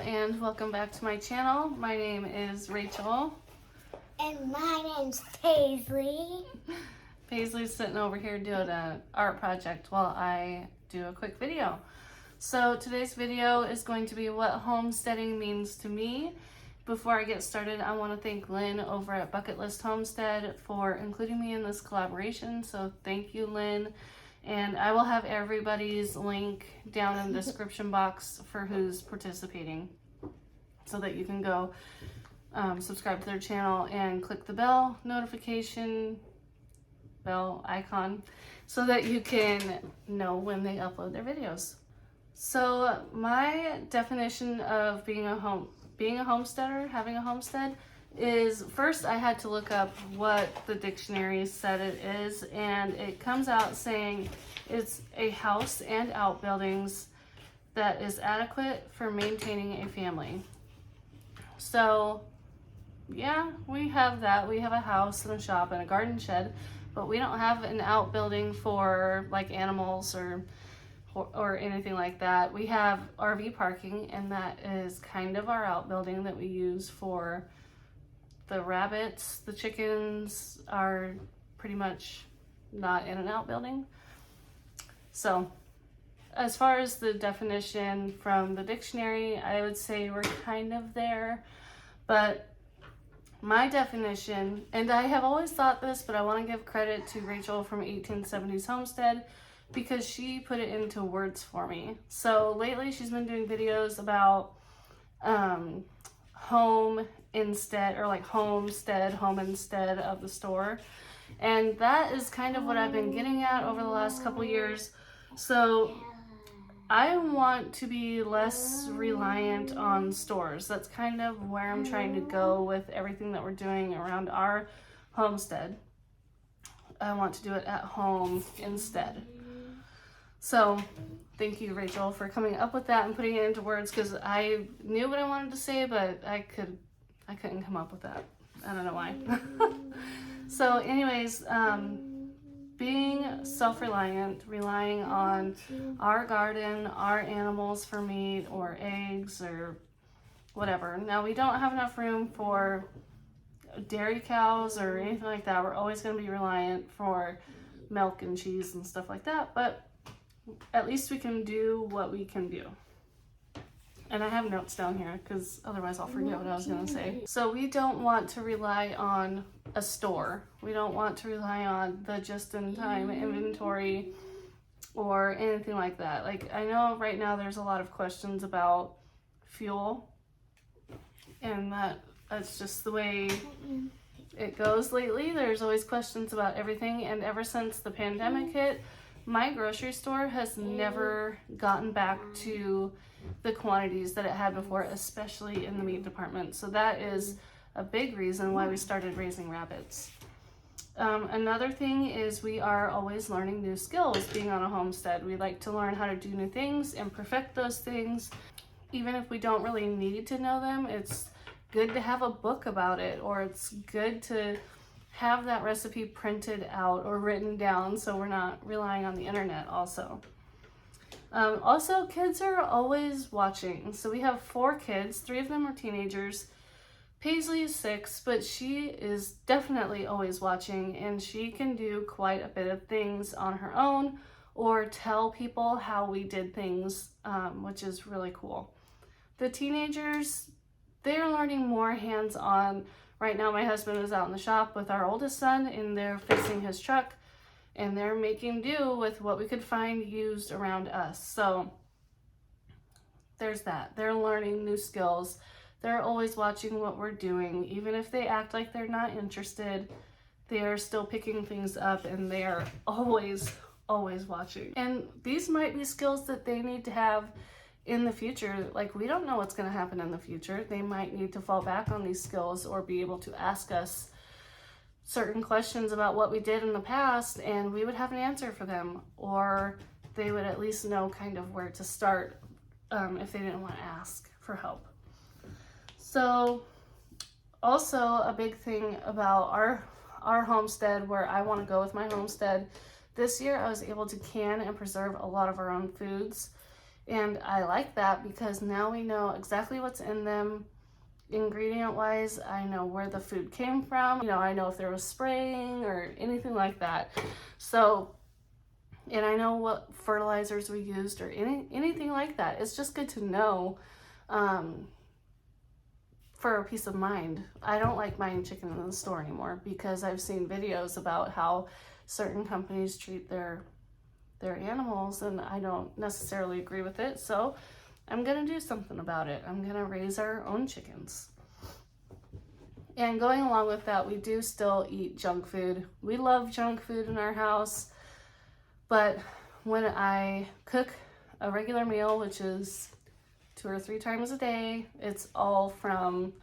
and welcome back to my channel. My name is Rachel. And my name's Paisley. Paisley's sitting over here doing an art project while I do a quick video. So today's video is going to be what homesteading means to me. Before I get started, I want to thank Lynn over at Bucket List Homestead for including me in this collaboration. So thank you, Lynn. And I will have everybody's link down in the description box for who's participating so that you can go subscribe to their channel and click the bell notification bell icon so that you can know when they upload their videos. So my definition of being a homesteader, having a homestead, is first I had to look up what the dictionary said it is, and it comes out saying it's a house and outbuildings that is adequate for maintaining a family. So yeah, we have that. We have a house and a shop and a garden shed, but we don't have an outbuilding for like animals or anything like that. We have RV parking, and that is kind of our outbuilding that we use for the rabbits. The chickens are pretty much not in an outbuilding. So as far as the definition from the dictionary, I would say we're kind of there. But my definition, and I have always thought this, but I want to give credit to Rachel from 1870s Homestead because she put it into words for me. So lately she's been doing videos about home instead of the store, and that is kind of what I've been getting at over the last couple years. So I want to be less reliant on stores. That's kind of where I'm trying to go with everything that we're doing around our homestead. I want to do it at home instead. So thank you, Rachel, for coming up with that and putting it into words, because I knew what I wanted to say, but I couldn't come up with that. I don't know why. So anyways, being self-reliant, relying on our garden, our animals for meat or eggs or whatever. Now, we don't have enough room for dairy cows or anything like that. We're always going to be reliant for milk and cheese and stuff like that, but at least we can do what we can do. And I have notes down here because otherwise I'll forget what I was going to say. So we don't want to rely on a store. We don't want to rely on the just-in-time inventory or anything like that. Like, I know right now there's a lot of questions about fuel, and that's just the way it goes lately. There's always questions about everything, and ever since the pandemic hit, my grocery store has never gotten back to the quantities that it had before, especially in the meat department. So that is a big reason why we started raising rabbits. Another thing is we are always learning new skills being on a homestead. We like to learn how to do new things and perfect those things. Even if we don't really need to know them, it's good to have a book about it, or it's good to have that recipe printed out or written down so we're not relying on the internet also. Also, kids are always watching. So we have 4 kids, 3 of them are teenagers. Paisley is 6, but she is definitely always watching, and she can do quite a bit of things on her own or tell people how we did things, which is really cool. The teenagers, they're learning more hands-on. Right now, my husband is out in the shop with our oldest son, and they're fixing his truck, and they're making do with what we could find used around us. So there's that. They're learning new skills. They're always watching what we're doing. Even if they act like they're not interested, they're still picking things up, and they are always watching. And these might be skills that they need to have in the future. Like, we don't know what's going to happen in the future. They might need to fall back on these skills or be able to ask us certain questions about what we did in the past, and we would have an answer for them, or they would at least know kind of where to start if they didn't want to ask for help. So also a big thing about our homestead, where I want to go with my homestead, this year I was able to can and preserve a lot of our own foods. And I like that because now we know exactly what's in them. Ingredient wise, I know where the food came from. You know, I know if there was spraying or anything like that. So, and I know what fertilizers we used or anything like that. It's just good to know for a peace of mind. I don't like buying chicken in the store anymore because I've seen videos about how certain companies treat their animals, and I don't necessarily agree with it. So I'm gonna do something about it. I'm gonna raise our own chickens. And going along with that, we do still eat junk food. We love junk food in our house, but when I cook a regular meal, which is 2 or 3 times a day, it's all from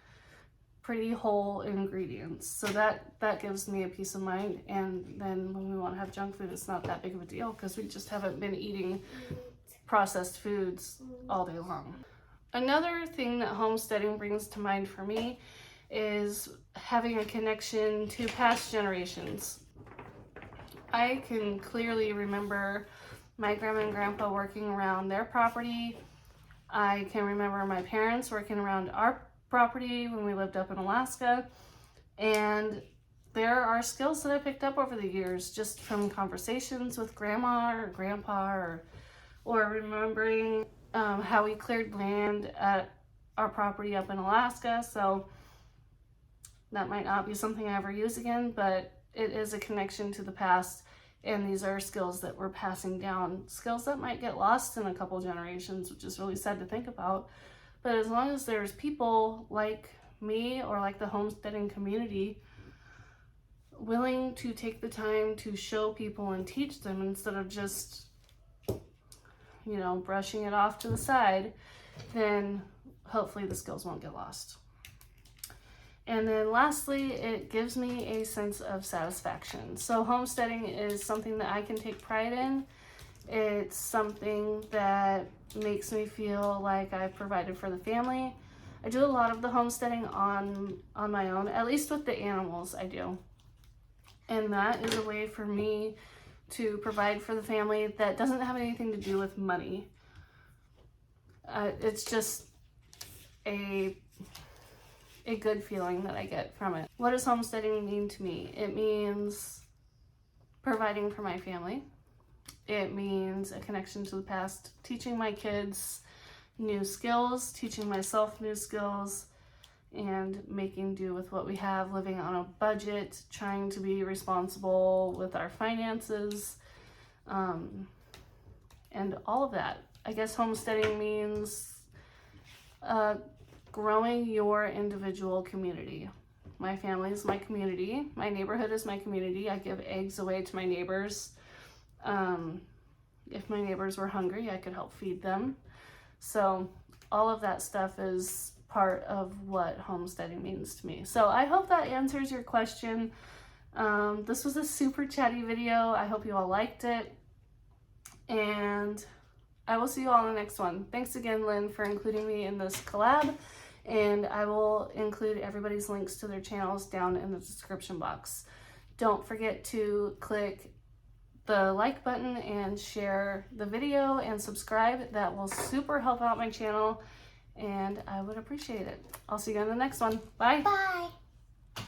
pretty whole ingredients. So that gives me a peace of mind. And then when we want to have junk food, it's not that big of a deal because we just haven't been eating processed foods all day long. Another thing that homesteading brings to mind for me is having a connection to past generations. I can clearly remember my grandma and grandpa working around their property. I can remember my parents working around our property when we lived up in Alaska. And there are skills that I picked up over the years just from conversations with grandma or grandpa, or remembering how we cleared land at our property up in Alaska. So that might not be something I ever use again, but it is a connection to the past. And these are skills that we're passing down, skills that might get lost in a couple generations, which is really sad to think about. But as long as there's people like me or like the homesteading community willing to take the time to show people and teach them instead of just, you know, brushing it off to the side, then hopefully the skills won't get lost. And then lastly, it gives me a sense of satisfaction. So homesteading is something that I can take pride in. It's something that makes me feel like I've provided for the family. I do a lot of the homesteading on my own, at least with the animals I do. And that is a way for me to provide for the family that doesn't have anything to do with money. It's just a good feeling that I get from it. What does homesteading mean to me? It means providing for my family. It means a connection to the past, teaching my kids new skills, teaching myself new skills, and making do with what we have, living on a budget, trying to be responsible with our finances, and all of that. I guess homesteading means growing your individual community. My family is my community. My neighborhood is my community. I give eggs away to my neighbors. If my neighbors were hungry, I could help feed them. So all of that stuff is part of what homesteading means to me. So I hope that answers your question. This was a super chatty video. I hope you all liked it. And I will see you all in the next one. Thanks again, Lynn, for including me in this collab. And I will include everybody's links to their channels down in the description box. Don't forget to click the like button and share the video and subscribe. That will super help out my channel and I would appreciate it. I'll see you on the next one. Bye. Bye.